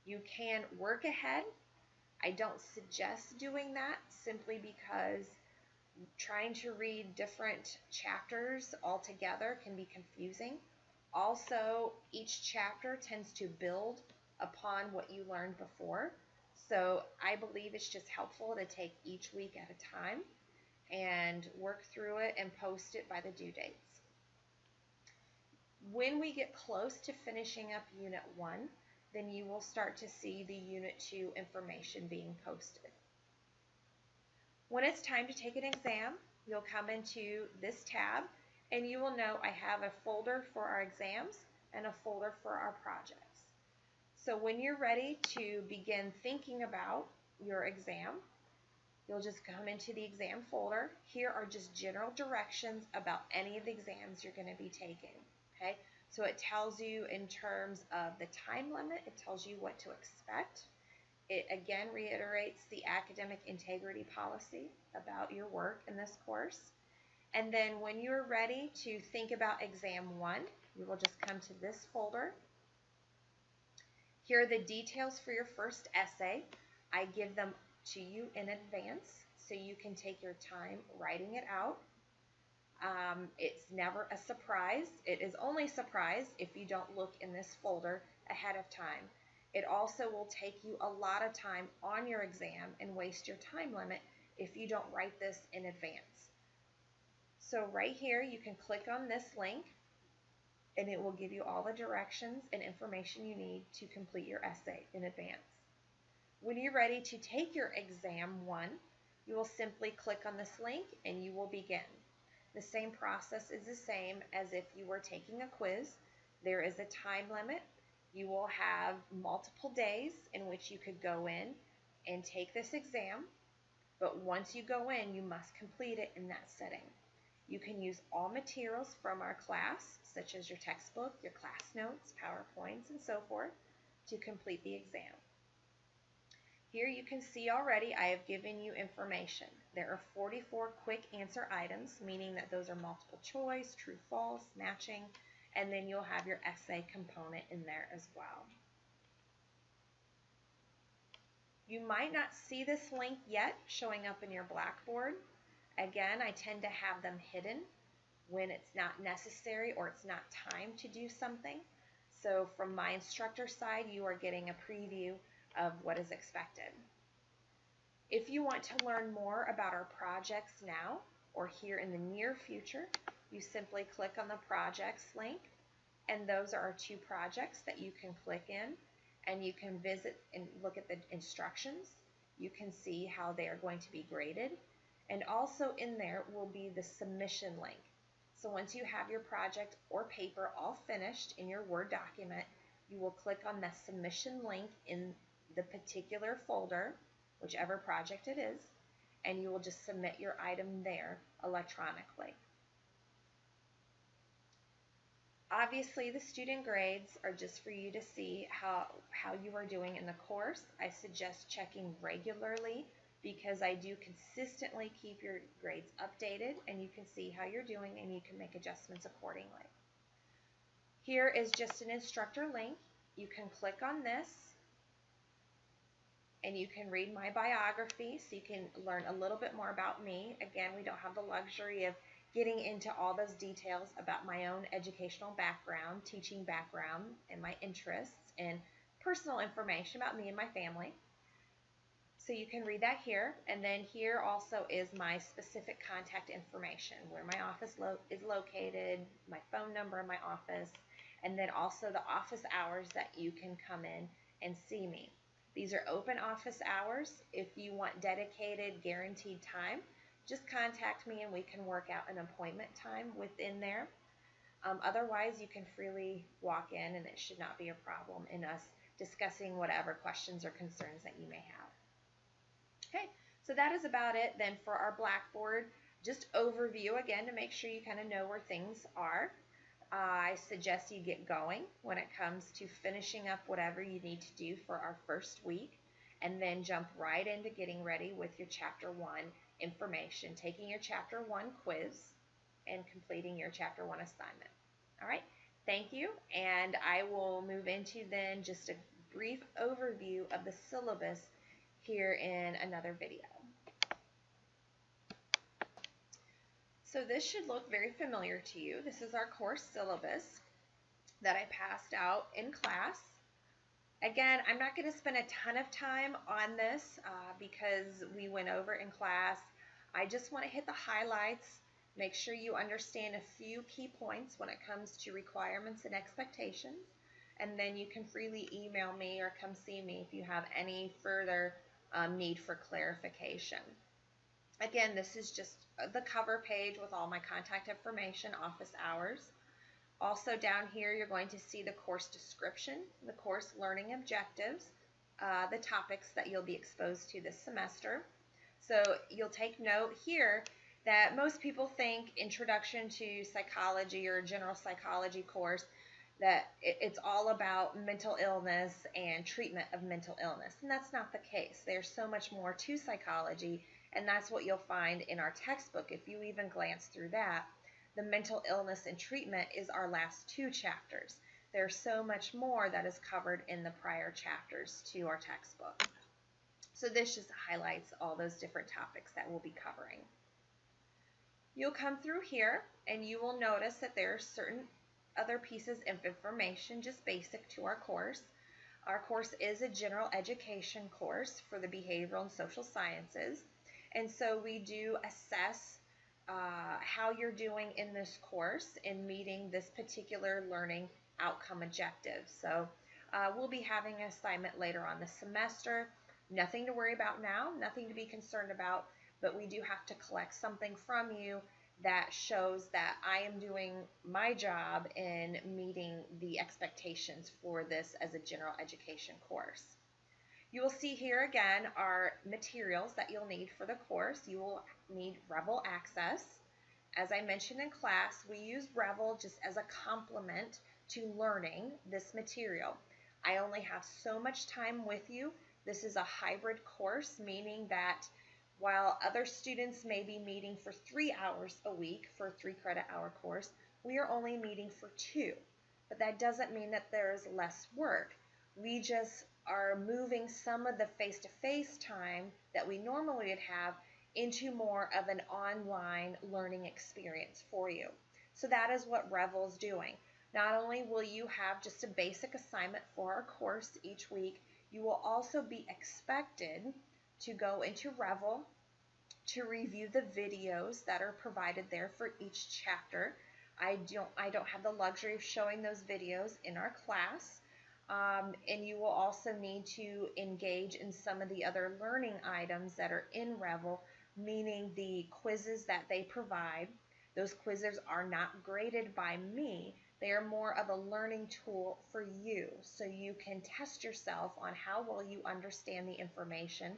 You can work ahead. I don't suggest doing that simply because trying to read different chapters all together can be confusing. Also, each chapter tends to build upon what you learned before. So I believe it's just helpful to take each week at a time and work through it and post it by the due dates. When we get close to finishing up Unit 1, then you will start to see the Unit 2 information being posted. When it's time to take an exam, you'll come into this tab and you will know I have a folder for our exams and a folder for our projects. So when you're ready to begin thinking about your exam, you'll just come into the exam folder. Here are just general directions about any of the exams you're going to be taking. Okay, so it tells you in terms of the time limit, it tells you what to expect. It again reiterates the academic integrity policy about your work in this course. And then when you're ready to think about exam 1, you will just come to this folder. Here are the details for your first essay. I give them to you in advance so you can take your time writing it out. It's never a surprise. It is only a surprise if you don't look in this folder ahead of time. It also will take you a lot of time on your exam and waste your time limit if you don't write this in advance. So right here you can click on this link and it will give you all the directions and information you need to complete your essay in advance. When you're ready to take your exam 1, you will simply click on this link and you will begin. The same process is the same as if you were taking a quiz. There is a time limit. You will have multiple days in which you could go in and take this exam, but once you go in, you must complete it in that setting. You can use all materials from our class, such as your textbook, your class notes, PowerPoints, and so forth, to complete the exam. Here you can see already I have given you information. There are 44 quick answer items, meaning that those are multiple choice, true, false, matching, and then you'll have your essay component in there as well. You might not see this link yet showing up in your Blackboard. Again, I tend to have them hidden when it's not necessary or it's not time to do something. So from my instructor side, you are getting a preview of what is expected. If you want to learn more about our projects now or here in the near future, you simply click on the projects link, and those are our 2 projects that you can click in, and you can visit and look at the instructions. You can see how they are going to be graded, and also in there will be the submission link. So once you have your project or paper all finished in your Word document, you will click on the submission link in the particular folder, whichever project it is, and you will just submit your item there electronically. Obviously, the student grades are just for you to see how you are doing in the course. I suggest checking regularly because I do consistently keep your grades updated, and you can see how you're doing and you can make adjustments accordingly. Here is just an instructor link. You can click on this and you can read my biography so you can learn a little bit more about me. Again, we don't have the luxury of getting into all those details about my own educational background, teaching background, and my interests, and personal information about me and my family. So you can read that here, and then here also is my specific contact information, where my office is located, my phone number in my office, and then also the office hours that you can come in and see me. These are open office hours. If you want dedicated, guaranteed time, just contact me and we can work out an appointment time within there. Otherwise, you can freely walk in and it should not be a problem in us discussing whatever questions or concerns that you may have. Okay, so that is about it then for our Blackboard. Just overview again to make sure you kind of know where things are. I suggest you get going when it comes to finishing up whatever you need to do for our first week, and then jump right into getting ready with your Chapter 1 information, taking your Chapter 1 quiz, and completing your Chapter 1 assignment. All right, thank you, and I will move into then just a brief overview of the syllabus here in another video. So this should look very familiar to you. This is our course syllabus that I passed out in class. Again, I'm not going to spend a ton of time on this because we went over in class. I just want to hit the highlights, make sure you understand a few key points when it comes to requirements and expectations, and then you can freely email me or come see me if you have any further need for clarification. Again, this is just the cover page with all my contact information, office hours. Also down here, you're going to see the course description, the course learning objectives, the topics that you'll be exposed to this semester. So you'll take note here that most people think Introduction to Psychology or General Psychology course, that it's all about mental illness and treatment of mental illness. And that's not the case. There's so much more to psychology, and that's what you'll find in our textbook if you even glance through that. The mental illness and treatment is our last 2 chapters. There's so much more that is covered in the prior chapters to our textbook. So this just highlights all those different topics that we'll be covering. You'll come through here and you will notice that there are certain other pieces of information just basic to our course. Our course is a general education course for the behavioral and social sciences, and so we do assess how you're doing in this course in meeting this particular learning outcome objective. So we'll be having an assignment later on this semester. Nothing to worry about now, nothing to be concerned about, but we do have to collect something from you that shows that I am doing my job in meeting the expectations for this as a general education course. You will see here again our materials that you'll need for the course. You will need Revel access. As I mentioned in class, we use Revel just as a complement to learning this material. I only have so much time with you. This is a hybrid course, meaning that while other students may be meeting for 3 hours a week for a 3-credit-hour course, we are only meeting for 2. But that doesn't mean that there's less work. We just are moving some of the face-to-face time that we normally would have into more of an online learning experience for you. So that is what Revel's doing. Not only will you have just a basic assignment for our course each week, you will also be expected to go into Revel to review the videos that are provided there for each chapter. I don't have the luxury of showing those videos in our class. And you will also need to engage in some of the other learning items that are in Revel, meaning the quizzes that they provide. Those quizzes are not graded by me. They are more of a learning tool for you, so you can test yourself on how well you understand the information.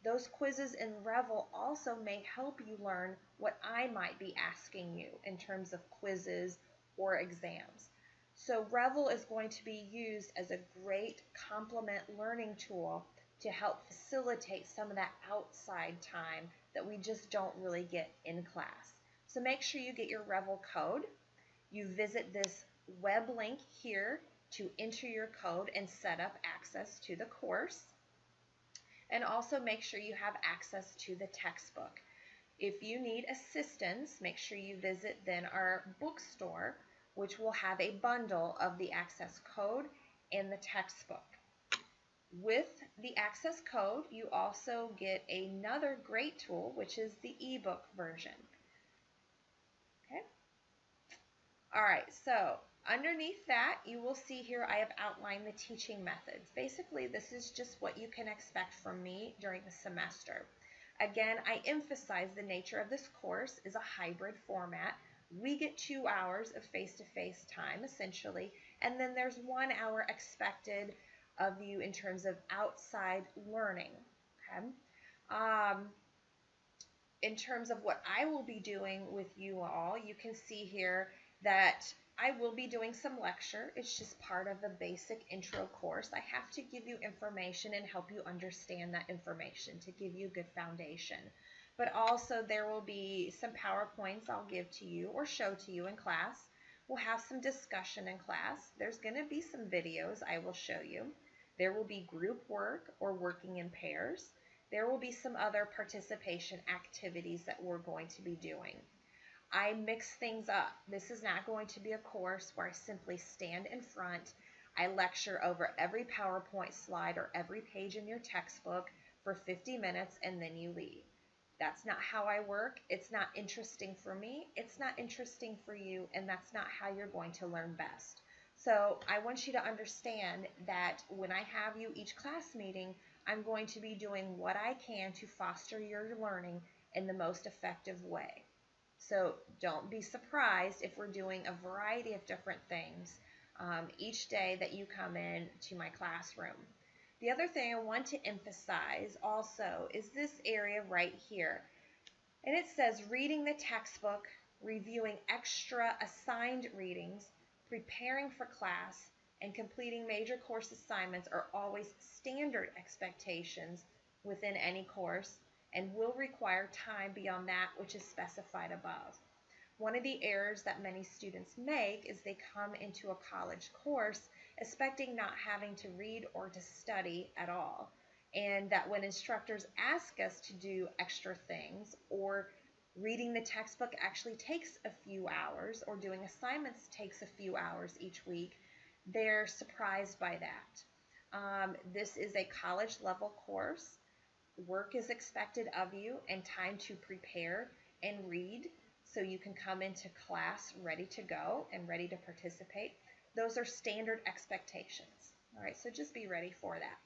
Those quizzes in Revel also may help you learn what I might be asking you in terms of quizzes or exams. So Revel is going to be used as a great complement learning tool to help facilitate some of that outside time that we just don't really get in class. So make sure you get your Revel code. You visit this web link here to enter your code and set up access to the course. And also make sure you have access to the textbook. If you need assistance, make sure you visit then our bookstore, which will have a bundle of the access code and the textbook. With the access code, you also get another great tool, which is the ebook version. Okay. All right, so underneath that, you will see here I have outlined the teaching methods. Basically, this is just what you can expect from me during the semester. Again, I emphasize the nature of this course is a hybrid format. We get 2 hours of face-to-face time, essentially, and then there's 1 hour expected of you in terms of outside learning. Okay? In terms of what I will be doing with you all, you can see here that I will be doing some lecture. It's just part of the basic intro course. I have to give you information and help you understand that information to give you a good foundation. But also there will be some PowerPoints I'll give to you or show to you in class. We'll have some discussion in class. There's going to be some videos I will show you. There will be group work or working in pairs. There will be some other participation activities that we're going to be doing. I mix things up. This is not going to be a course where I simply stand in front. I lecture over every PowerPoint slide or every page in your textbook for 50 minutes and then you leave. That's not how I work. It's not interesting for me. It's not interesting for you, and that's not how you're going to learn best. So I want you to understand that when I have you each class meeting, I'm going to be doing what I can to foster your learning in the most effective way. So don't be surprised if we're doing a variety of different things each day that you come in to my classroom. The other thing I want to emphasize also is this area right here. And it says reading the textbook, reviewing extra assigned readings, preparing for class, and completing major course assignments are always standard expectations within any course and will require time beyond that which is specified above. One of the errors that many students make is they come into a college course expecting not having to read or to study at all. And that when instructors ask us to do extra things, or reading the textbook actually takes a few hours, or doing assignments takes a few hours each week, they're surprised by that. This is a college level course. Work is expected of you and time to prepare and read so you can come into class ready to go and ready to participate. Those are standard expectations. All right, so just be ready for that.